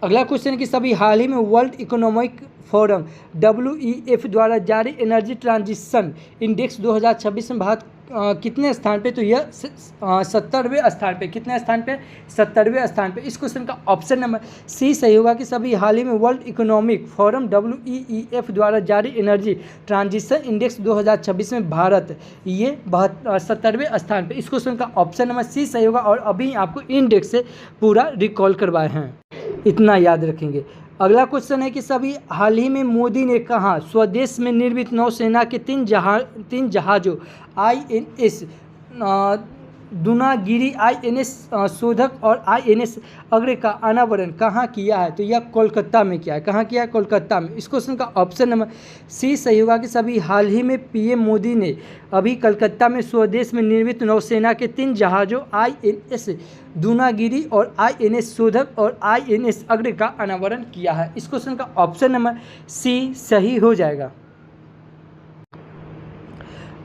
अगला क्वेश्चन है कि सभी हाल ही में वर्ल्ड इकोनॉमिक फोरम WEF द्वारा जारी एनर्जी ट्रांजिशन इंडेक्स 2026 में भारत कितने स्थान पे? तो यह 70वें स्थान पे। कितने स्थान पे? 70वें स्थान पे। इस क्वेश्चन का ऑप्शन नंबर सी सही होगा कि सभी हाल ही में वर्ल्ड इकोनॉमिक फोरम WEF द्वारा जारी एनर्जी ट्रांजिशन इंडेक्स 2026 में भारत ये 70वें स्थान पे। इस क्वेश्चन का ऑप्शन नंबर सी सही होगा और अभी आपको इंडेक्स से पूरा रिकॉल करवाए हैं। इतना याद रखेंगे। अगला क्वेश्चन है कि सभी हाल ही में मोदी ने कहा स्वदेश में निर्मित नौसेना के तीन जहाजों INS दूनागिरी, INS शोधक और INS अग्रे का अनावरण कहाँ किया है? तो यह कोलकाता में किया है। कहाँ किया है? कोलकाता में। इस क्वेश्चन का ऑप्शन नंबर सी सही होगा कि सभी हाल ही में PM मोदी ने अभी कलकत्ता में स्वदेश में निर्मित नौसेना के 3 जहाजों INS दूनागिरी और INS शोधक और INS अग्रे का अनावरण किया है। इस क्वेश्चन का ऑप्शन नंबर सी सही हो जाएगा।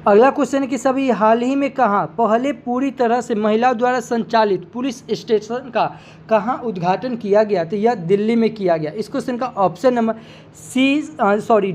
अगला क्वेश्चन है कि सभी हाल ही में कहाँ पहले पूरी तरह से महिलाओं द्वारा संचालित पुलिस स्टेशन का कहाँ उद्घाटन किया गया? तो यह दिल्ली में किया गया। इस क्वेश्चन का ऑप्शन नंबर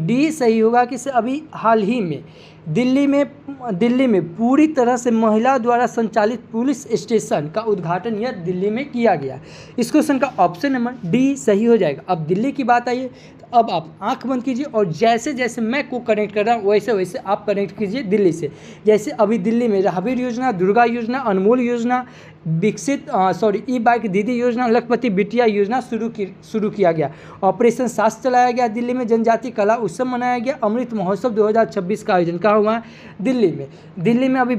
डी सही होगा कि अभी हाल ही में दिल्ली में पूरी तरह से महिलाओं द्वारा संचालित पुलिस स्टेशन का उद्घाटन यह दिल्ली में किया गया। इस क्वेश्चन का ऑप्शन नंबर डी सही हो जाएगा। अब दिल्ली की बात आई है तो अब आप आंख बंद कीजिए और जैसे जैसे मैं को कनेक्ट कर रहा हूँ वैसे वैसे आप कनेक्ट कीजिए दिल्ली से। जैसे अभी दिल्ली में राहबीर योजना, दुर्गा योजना, अनमोल योजना, ई बाइक दीदी योजना, लखपति बिटिया योजना शुरू किया गया। ऑपरेशन सास चलाया गया दिल्ली में। जनजातीय कला उत्सव मनाया गया। अमृत महोत्सव 2026 का आयोजन कहाँ हुआ है? दिल्ली में अभी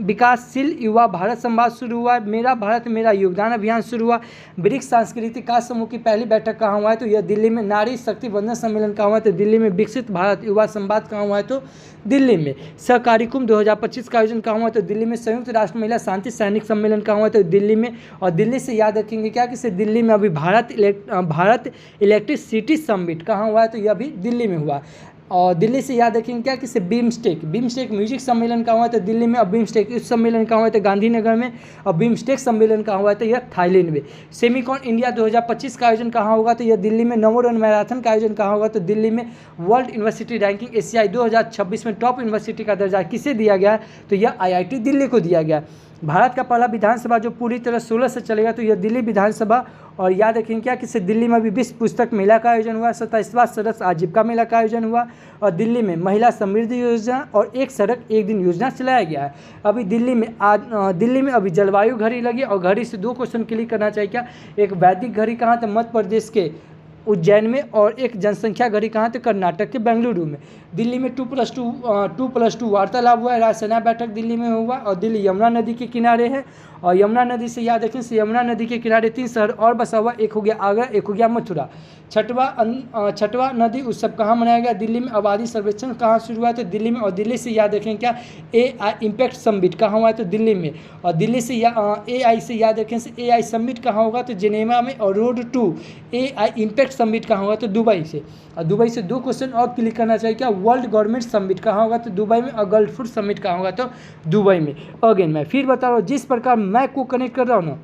विकासशील युवा भारत संवाद शुरू हुआ है। मेरा भारत मेरा योगदान अभियान शुरू हुआ। ब्रिक्स सांस्कृतिक कार्य समूह की पहली बैठक कहाँ हुआ है? तो यह दिल्ली में। नारी शक्ति वंदन सम्मेलन कहाँ हुआ है? तो दिल्ली में। विकसित भारत युवा संवाद कहाँ हुआ है? तो दिल्ली में। सहकारी कुंभ 2025 का आयोजन कहाँ हुआ है? तो दिल्ली में। संयुक्त राष्ट्र महिला शांति सैनिक सम्मेलन कहाँ हुआ है? तो दिल्ली में। और दिल्ली से याद रखेंगे क्या कि दिल्ली में अभी भारत इलेक्ट्रिसिटी समिट कहाँ हुआ है? तो यह भी दिल्ली में हुआ। और दिल्ली से याद रखेंगे क्या, किसे, बिम्स्टेक। बिम्स्टेक म्यूजिक सम्मेलन का हुआ था दिल्ली में, और बिम्स्टेक इस सम्मेलन का हुआ था गांधीनगर में, और बिम्स्टेक सम्मेलन का हुआ था यह थाईलैंड में। सेमिकॉन इंडिया 2025 का आयोजन कहाँ होगा, तो यह दिल्ली में। नमो रन मैराथन का आयोजन कहाँ होगा, तो दिल्ली में। वर्ल्ड यूनिवर्सिटी रैंकिंग एशियाई 2026 में टॉप यूनिवर्सिटी का दर्जा किसे दिया गया, तो यह IIT दिल्ली को दिया गया। भारत का पहला विधानसभा जो पूरी तरह 16 से चलेगा, तो यह दिल्ली विधानसभा। और याद रखेंगे क्या, किससे, दिल्ली में भी विश्व पुस्तक मेला का आयोजन हुआ, 27वां सदस्य आजीविका मेला का आयोजन हुआ, और दिल्ली में महिला समृद्धि योजना और एक सड़क एक दिन योजना चलाया गया है। अभी दिल्ली में अभी जलवायु घड़ी लगी, और घड़ी से 2 क्वेश्चन क्लिक करना चाहिए क्या, एक वैदिक घड़ी कहाँ, तो मध्य प्रदेश के उज्जैन में, और एक जनसंख्या घड़ी कहाँ, तो कर्नाटक के बेंगलुरु में। दिल्ली में 2+2 वार्तालाप हुआ है, राजसेना बैठक दिल्ली में हुआ, और दिल्ली यमुना नदी के किनारे है, और यमुना नदी से याद रखें, यमुना नदी के किनारे 3 शहर और बसा हुआ, एक हो गया आगरा, एक हो गया मथुरा। छठवां नदी उत्सव कहाँ मनाया गया, दिल्ली में। आबादी सर्वेक्षण कहाँ शुरू हुआ, तो दिल्ली में। और दिल्ली से याद रखें क्या, AI इम्पैक्ट समिट कहाँ हुआ है, तो दिल्ली में। और दिल्ली से AI से याद रखें, AI समिट कहाँ होगा, तो जिनेवा में। और road to AI impact summit कहाँ होगा, तो दुबई से। और दुबई से 2 क्वेश्चन और क्लिक करना चाहिए क्या, वर्ल्ड गवर्नमेंट समिट कहाँ होगा, तो दुबई में। और गल्फ फूड समिट कहाँ होगा, तो दुबई में। अगेन मैं फिर बता रहा हूँ, जिस प्रकार मैं को कनेक्ट कर रहा हूँ ना,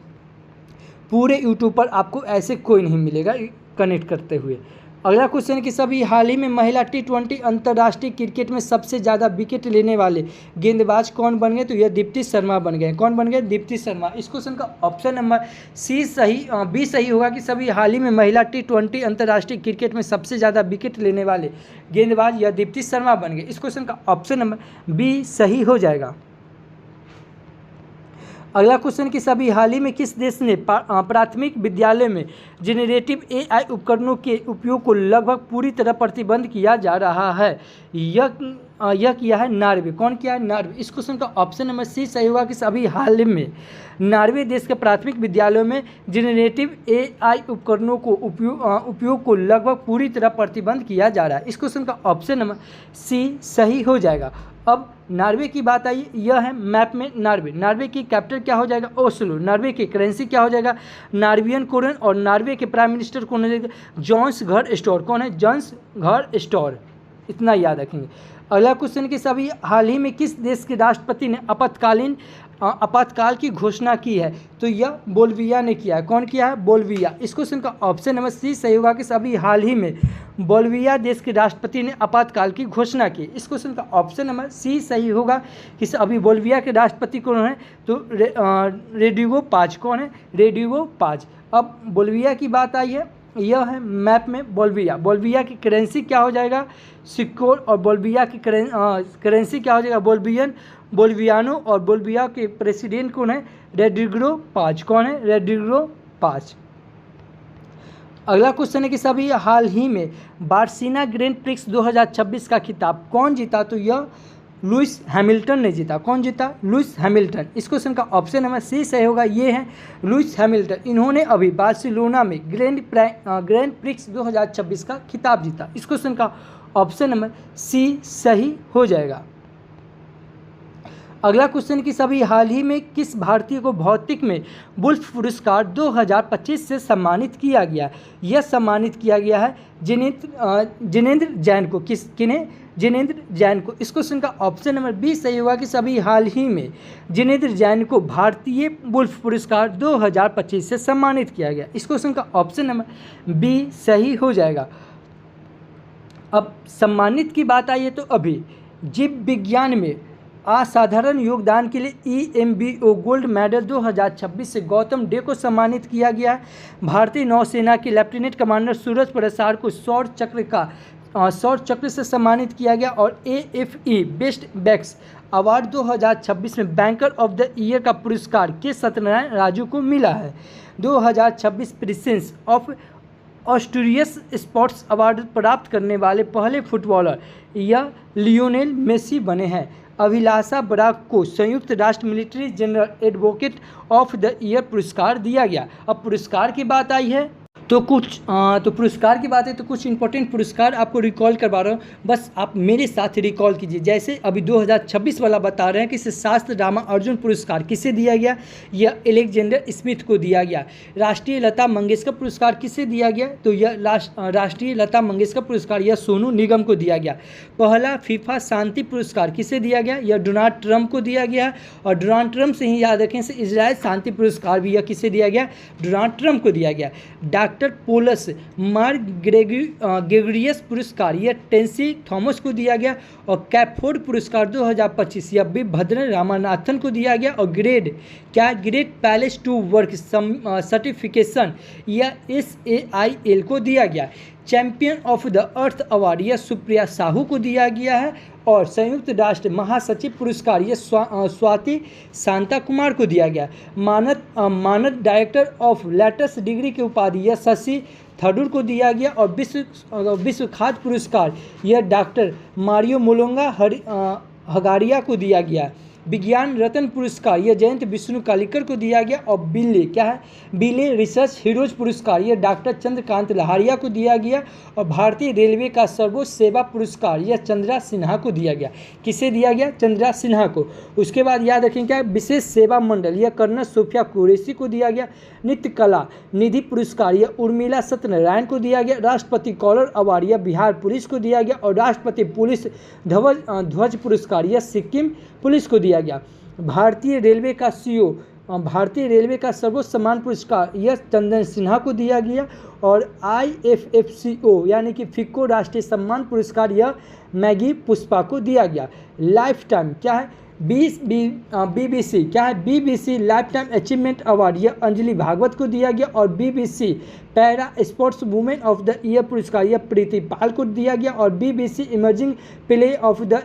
पूरे यूट्यूब पर आपको ऐसे कोई नहीं मिलेगा कनेक्ट करते हुए। अगला क्वेश्चन है कि सभी हाल ही में महिला T20 अंतर्राष्ट्रीय क्रिकेट में सबसे ज़्यादा विकेट लेने वाले गेंदबाज कौन बन गए, तो यह दीप्ति शर्मा बन गए। कौन बन गए, दीप्ति शर्मा। इस क्वेश्चन का ऑप्शन नंबर बी सही होगा कि सभी हाल ही में महिला T20 अंतर्राष्ट्रीय क्रिकेट में सबसे ज़्यादा विकेट लेने वाले गेंदबाज यह दीप्ति शर्मा बन गए। इस क्वेश्चन का ऑप्शन नंबर बी सही हो जाएगा। अगला क्वेश्चन कि सभी हाल ही में किस देश ने प्राथमिक विद्यालय में जेनरेटिव AI उपकरणों के उपयोग को लगभग पूरी तरह प्रतिबंध किया जा रहा है, यह किया है नॉर्वे। कौन किया है, नॉर्वे। इस क्वेश्चन का ऑप्शन नंबर सी सही होगा कि सभी हाल में नॉर्वे देश के प्राथमिक विद्यालयों में जेनरेटिव AI उपकरणों को उपयोग को लगभग पूरी तरह प्रतिबंध किया जा रहा है। इस क्वेश्चन का ऑप्शन नंबर सी सही हो जाएगा। अब नॉर्वे की बात आई, यह है मैप में नॉर्वे। नॉर्वे की कैपिटल क्या हो जाएगा, ओस्लो। नॉर्वे की करेंसी क्या हो जाएगा, नॉर्वियन कोरन। और नॉर्वे के प्राइम मिनिस्टर कौन हो जाएगा, जॉन्स घर स्टोर। कौन है, जॉन्स घर स्टोर। इतना याद रखेंगे। अगला क्वेश्चन कि सभी हाल ही में किस देश के राष्ट्रपति ने आपातकाल की घोषणा की है, तो यह बोल्विया ने किया है। कौन किया है, बोल्विया। इस क्वेश्चन का ऑप्शन नंबर सी सही होगा कि सभी हाल ही में बोल्विया देश के राष्ट्रपति ने आपातकाल की घोषणा की। इस क्वेश्चन का ऑप्शन नंबर सी सही होगा कि अभी बोल्विया के राष्ट्रपति कौन है, तो रोड्रिगो पाज। कौन है, रोड्रिगो पाज। अब बोल्विया की बात आई है, यह है मैप में बोल्विया। बोल्विया की करेंसी क्या हो जाएगा, सिक्कोर। और बोल्विया की करेंसी क्या हो जाएगा, बोल्वियानो। और बोल्विया के प्रेसिडेंट कौन है, रोड्रिगो पाज। कौन है, रोड्रिगो पाज। अगला क्वेश्चन है कि सभी हाल ही में बार्सिलोना ग्रैंड प्रिक्स 2026 का खिताब कौन जीता, तो यह लुइस हैमिल्टन ने जीता। कौन जीता, लुइस हैमिल्टन। इस क्वेश्चन का ऑप्शन नंबर सी सही होगा, ये है लुइस हैमिल्टन। इन्होंने अभी बार्सिलोना में ग्रैंड प्रिक्स 2026 का खिताब जीता। इस क्वेश्चन का ऑप्शन नंबर सी सही हो जाएगा। अगला क्वेश्चन कि सभी हाल ही में किस भारतीय को भौतिक में वुल्फ पुरस्कार 2025 से सम्मानित किया गया। यह सम्मानित किया गया है जिनेंद्र जैन को। किन्हें, जिनेंद्र जैन को। इस क्वेश्चन का ऑप्शन नंबर बी सही होगा कि सभी हाल ही में जिनेंद्र जैन को भारतीय वुल्फ पुरस्कार 2025 से सम्मानित किया गया। इस क्वेश्चन का ऑप्शन नंबर बी सही हो जाएगा। अब सम्मानित की बात आई है, तो अभी जीव विज्ञान में असाधारण योगदान के लिए EMBO गोल्ड मेडल 2026 से गौतम डे को सम्मानित किया गया है। भारतीय नौसेना के लेफ्टिनेंट कमांडर सूरज प्रसाद को सौर चक्र से सम्मानित किया गया। और AFE बेस्ट बैक्स अवार्ड 2026 में बैंकर ऑफ द ईयर का पुरस्कार के सत्यनारायण राजू को मिला है। 2026 प्रिंसेस ऑफ ऑस्ट्रियस स्पोर्ट्स अवार्ड प्राप्त करने वाले पहले फुटबॉलर यह लियोनेल मेसी बने हैं। अभिलाषा बराक को संयुक्त राष्ट्र military general advocate of the year पुरस्कार दिया गया। अब पुरस्कार की बात आई है, तो पुरस्कार की बात है तो कुछ इंपॉर्टेंट पुरस्कार आपको रिकॉल करवा रहा हूँ, बस आप मेरे साथ रिकॉल कीजिए। जैसे अभी 2026 वाला बता रहे हैं कि शास्त्र रामा अर्जुन पुरस्कार किसे दिया गया, यह एलेक्जेंडर स्मिथ को दिया गया। राष्ट्रीय लता मंगेशकर पुरस्कार किसे दिया गया, तो यह राष्ट्रीय लता मंगेशकर पुरस्कार यह सोनू निगम को दिया गया। पहला फीफा शांति पुरस्कार किसे दिया गया, यह डोनाल्ड ट्रंप को दिया गया। और डोनाल्ड ट्रंप से ही याद रखें, इजराइल शांति पुरस्कार भी यह किसे दिया गया, डोनाल्ड ट्रंप को दिया गया। डॉक्टर पोलस मार ग्रेगोरियस पुरस्कार यह टेंसी थॉमस को दिया गया। और कैफोर्ड पुरस्कार 2025 यह बी भद्र रामानाथन को दिया गया। और great place to work certification यह SAIL को दिया गया। Champion of the earth award यह सुप्रिया साहू को दिया गया है। और संयुक्त राष्ट्र महासचिव पुरस्कार यह स्वाति शांता कुमार को दिया गया। मानद डायरेक्टर ऑफ लेटेस्ट डिग्री की उपाधि यह शशि थरूर को दिया गया। और विश्व खाद्य पुरस्कार यह डॉक्टर मारियो मोलोंगा हगारिया को दिया गया। विज्ञान रत्न पुरस्कार यह जयंत विष्णु कालिकर को दिया गया। और बिले रिसर्च हीरोज पुरस्कार यह डॉक्टर चंद्रकांत लहारिया को दिया गया। और भारतीय रेलवे का सर्वोच्च सेवा पुरस्कार यह चंद्रा सिन्हा को दिया गया। किसे दिया गया, चंद्रा सिन्हा को। उसके बाद याद रखें क्या, विशेष सेवा मंडल यह कर्नल सोफिया कुरैशी को दिया गया। नित्य कला निधि पुरस्कार यह उर्मिला सत्यनारायण को दिया गया। राष्ट्रपति कॉलर अवार्ड यह बिहार पुलिस को दिया गया। और राष्ट्रपति पुलिस ध्वज पुरस्कार यह सिक्किम पुलिस को दिया गया। भारतीय रेलवे का CEO भारतीय रेलवे का सर्वोच्च सम्मान पुरस्कार यह चंदन सिन्हा को दिया गया। और IFFCO यानी कि फिक्को राष्ट्रीय सम्मान पुरस्कार यह मैगी पुष्पा को दिया गया। लाइफ टाइम क्या है, BBC क्या है, BBC life time achievement award यह अंजलि भागवत को दिया गया। और BBC para sports women of the year पुरस्कार यह प्रीति पाल को दिया गया। और BBC emerging play of the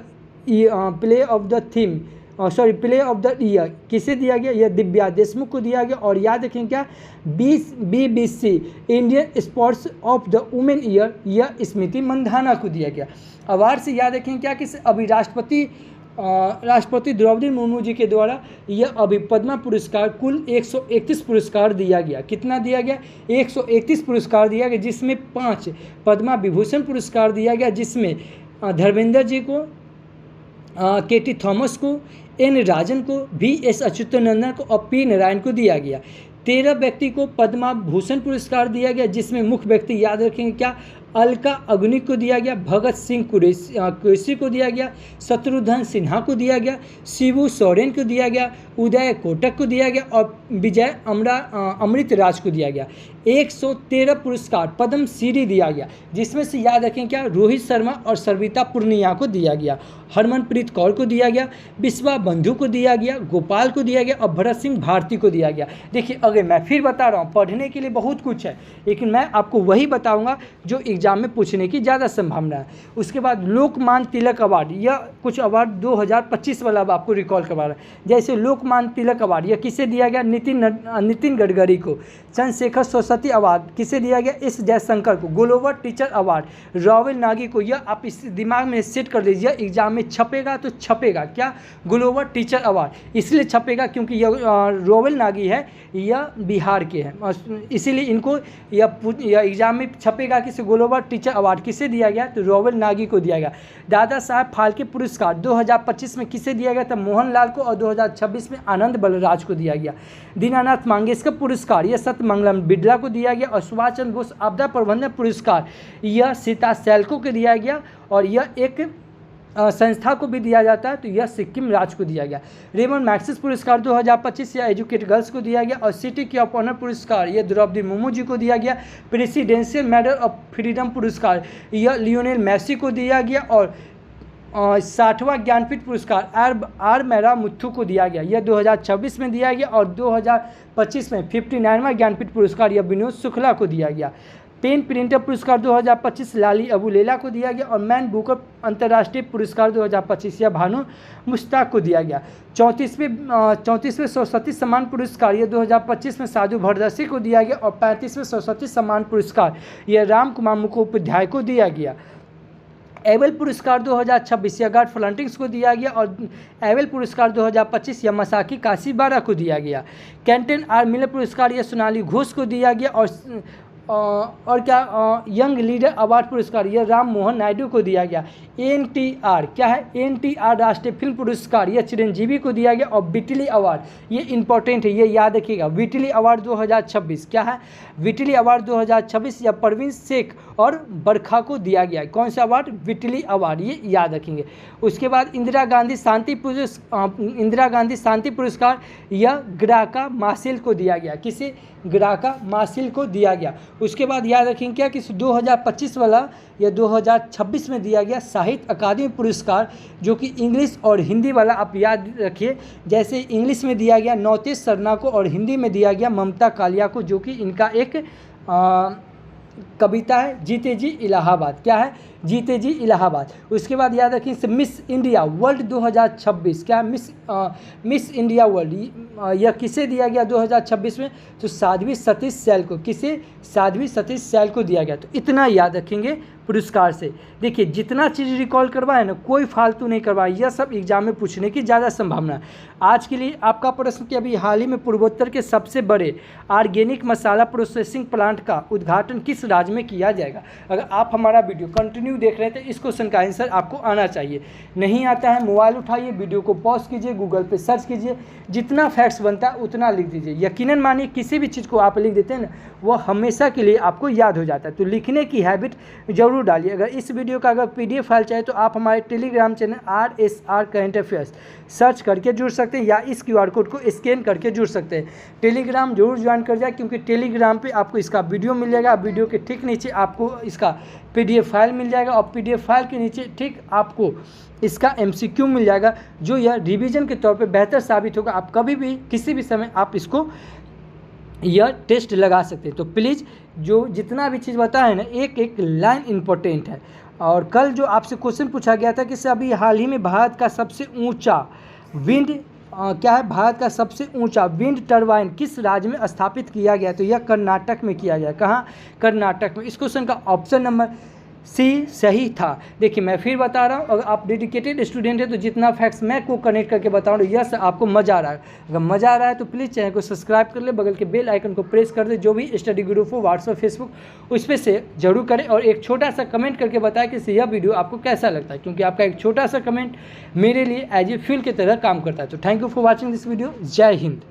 year किसे दिया गया, यह दिव्या देशमुख को दिया गया। और याद रखें क्या, BBC Indian sports of the women year यह स्मृति मंधाना को दिया गया। अवार्ड से याद रखें क्या कि अभी राष्ट्रपति द्रौपदी मुर्मू जी के द्वारा यह अभी पद्मा पुरस्कार कुल 131 पुरस्कार दिया गया। कितना दिया गया, 131 पुरस्कार दिया गया, जिसमें 5 पद्मा विभूषण पुरस्कार दिया गया, जिसमें धर्मेंद्र जी को, KT थॉमस को, N राजन को, VS अच्युतानंदन को और P नारायण को दिया गया। 13 व्यक्ति को पद्मा भूषण पुरस्कार दिया गया, जिसमें मुख्य व्यक्ति याद रखेंगे क्या, अलका अग्निक को दिया गया, भगत सिंह कुरैशी को दिया गया, शत्रुघ्न सिन्हा को दिया गया, शिबू सोरेन को दिया गया, उदय कोटक को दिया गया और विजय अमृत राज को दिया गया। 113 पुरस्कार पद्मश्री दिया गया, जिसमें से याद रखें क्या, रोहित शर्मा और सविता पूर्णिया को दिया गया, हरमनप्रीत कौर को दिया गया, बिस्वा बंधु को दिया गया, गोपाल को दिया गया और भरत सिंह भारती को दिया गया। देखिए अगर मैं फिर बता रहा हूँ, पढ़ने के लिए बहुत कुछ है, लेकिन मैं आपको वही बताऊँगा जो एग्जाम में पूछने की ज़्यादा संभावना है। उसके बाद लोकमान्य तिलक अवार्ड, यह कुछ अवार्ड 2025 वाला अब आपको रिकॉल करवा रहा है। जैसे लोकमान्य तिलक अवार्ड यह किसे दिया गया, नितिन गडकरी को। चंद्रशेखर सरस्वती अवार्ड किसे दिया गया, S जयशंकर को। Global teacher award Rahul Nagi को। यह आप इस दिमाग में सेट कर लीजिए, एग्जाम में छपेगा तो छपेगा क्या, ग्लोबल टीचर अवार्ड इसलिए छपेगा क्योंकि यह राहुल नागी है, यह बिहार के हैं, इसीलिए इनको यह एग्जाम में छपेगा कि ग्लोबल टीचर अवार्ड किसे दिया गया, तो राहुल नागी को दिया गया। दादा साहब फाल्के पुरस्कार 2025 में किसे दिया गया था, मोहनलाल को। और 2026 में आनंद बलराज को दिया गया। दीनानाथ मंगेशकर पुरस्कार यह सत्यमंगलम बिड़ला को दिया गया। और सुभाष चंद्र बोस आपदा प्रबंधन पुरस्कार यह सीता सैलको को दिया गया। और यह एक संस्था को भी दिया जाता है, तो यह सिक्किम राज्य को दिया गया। रेमन मैग्सेसे पुरस्कार 2025 यह एजुकेट गर्ल्स को दिया गया। और सिटी की ऑफ ऑनर पुरस्कार यह द्रौपदी मुर्मू जी को दिया गया। प्रेसिडेंशियल मेडल ऑफ फ्रीडम पुरस्कार यह लियोनेल मेसी को दिया गया। और 60वां ज्ञानपीठ पुरस्कार आर मेरा मुथु को दिया गया, यह 2026 में दिया गया। और 2025 में 59वां ज्ञानपीठ पुरस्कार यह विनोद शुक्ला को दिया गया। पेन प्रिंटर पुरस्कार 2025 लाली अबू लेला को दिया गया। और मैन बुकर अंतर्राष्ट्रीय पुरस्कार 2025 यह भानु मुश्ताक को दिया गया। 34वें सरस्वती सम्मान पुरस्कार यह 2025 में साधु भरदर्शी को दिया गया। और 35वें सरस्वती सम्मान पुरस्कार यह राम कुमार मुखोपाध्याय को दिया गया। एबल पुरस्कार 2026 यह गार्ड फ्लंटिंग्स को दिया गया। और एबल पुरस्कार 2025 यह मसाकी काशीबारा को दिया गया। कैंटन आर मिलर पुरस्कार यह सोनाली घोष को दिया गया। और क्या यंग लीडर अवार्ड पुरस्कार यह राम मोहन नायडू को दिया गया। NTR क्या है, NTR राष्ट्रीय फिल्म पुरस्कार यह चिरंजीवी को दिया गया। और विटली अवार्ड ये इंपॉर्टेंट है, ये याद रखिएगा। विटली अवार्ड 2026 क्या है, विटली अवार्ड 2026 या परवीन शेख और बरखा को दिया गया। कौन सा अवार्ड, विटली अवार्ड, ये याद रखेंगे। उसके बाद इंदिरा गांधी शांति पुरस्कार यह ग्राका मासिल को दिया गया। किसे, ग्राका मासिल को दिया गया। उसके बाद याद रखेंगे क्या कि 2025 वाला या 2026 में दिया गया साहित्य अकादमी पुरस्कार, जो कि इंग्लिश और हिंदी वाला आप याद रखिए। जैसे इंग्लिश में दिया गया नौतेज सरना को और हिंदी में दिया गया ममता कालिया को, जो कि इनका एक कविता है जीते जी इलाहाबाद। क्या है, जीते जी इलाहाबाद। उसके बाद याद रखिए मिस इंडिया वर्ल्ड 2026 क्या, मिस इंडिया वर्ल्ड यह किसे दिया गया 2026 में, तो साध्वी सतीश सैल को। किसे, साध्वी सतीश सैल को दिया गया। तो इतना याद रखेंगे पुरस्कार से। देखिए जितना चीज़ रिकॉल करवाए ना, कोई फालतू नहीं करवाए, यह सब एग्जाम में पूछने की ज़्यादा संभावना है। आज के लिए आपका प्रश्न कि अभी हाल ही में पूर्वोत्तर के सबसे बड़े ऑर्गेनिक मसाला प्रोसेसिंग प्लांट का उद्घाटन किस राज्य में किया जाएगा। अगर आप हमारा वीडियो कंटिन्यू देख रहे हैं तो इस क्वेश्चन का आंसर आपको आना चाहिए। नहीं आता है, मोबाइल उठाइए, वीडियो को पॉज कीजिए, गूगल पे सर्च कीजिए, जितना फैक्ट्स बनता है उतना लिख दीजिए। यकीनन मानिए किसी भी चीज़ को आप लिख देते हैं ना, वो हमेशा के लिए आपको याद हो जाता है। तो लिखने की हैबिट जरूर डालिए। अगर इस वीडियो का अगर PDF फाइल चाहिए तो आप हमारे Telegram channel RSR current affairs search करके जुड़ सकते हैं, या इस QR कोड को स्कैन करके जुड़ सकते हैं। टेलीग्राम जरूर ज्वाइन कर जाए, क्योंकि टेलीग्राम पे आपको इसका वीडियो मिल जाएगा। वीडियो के ठीक नीचे आपको इसका PDF फाइल मिल जाएगा, और PDF फाइल के नीचे ठीक आपको इसका MCQ मिल जाएगा, जो यह रिवीजन के तौर पे बेहतर साबित होगा। आप कभी भी किसी भी समय आप इसको यह टेस्ट लगा सकते हैं। तो प्लीज़ जो जितना भी चीज़ बताया है ना, एक एक लाइन इम्पोर्टेंट है। और कल जो आपसे क्वेश्चन पूछा गया था कि अभी हाल ही में भारत का सबसे ऊंचा विंड क्या है, भारत का सबसे ऊंचा विंड टरबाइन किस राज्य में स्थापित किया गया, तो यह कर्नाटक में किया गया। कहाँ, कर्नाटक में। इस क्वेश्चन का ऑप्शन नंबर C सही था। देखिए मैं फिर बता रहा हूँ, अगर आप डेडिकेटेड स्टूडेंट हैं तो जितना फैक्ट्स मैं को कनेक्ट करके बता रहा हूँ, यस आपको मज़ा आ रहा है। अगर मज़ा आ रहा है तो प्लीज़ चैनल को सब्सक्राइब कर ले, बगल के बेल आइकन को प्रेस कर दे। जो भी स्टडी ग्रुप हो व्हाट्सअप फेसबुक उस पर से जरूर करें, और एक छोटा सा कमेंट करके बताएं कि यह वीडियो आपको कैसा लगता है, क्योंकि आपका एक छोटा सा कमेंट मेरे लिए एज ए फ्यूल की तरह काम करता है। तो thank you for watching this video. जय हिंद।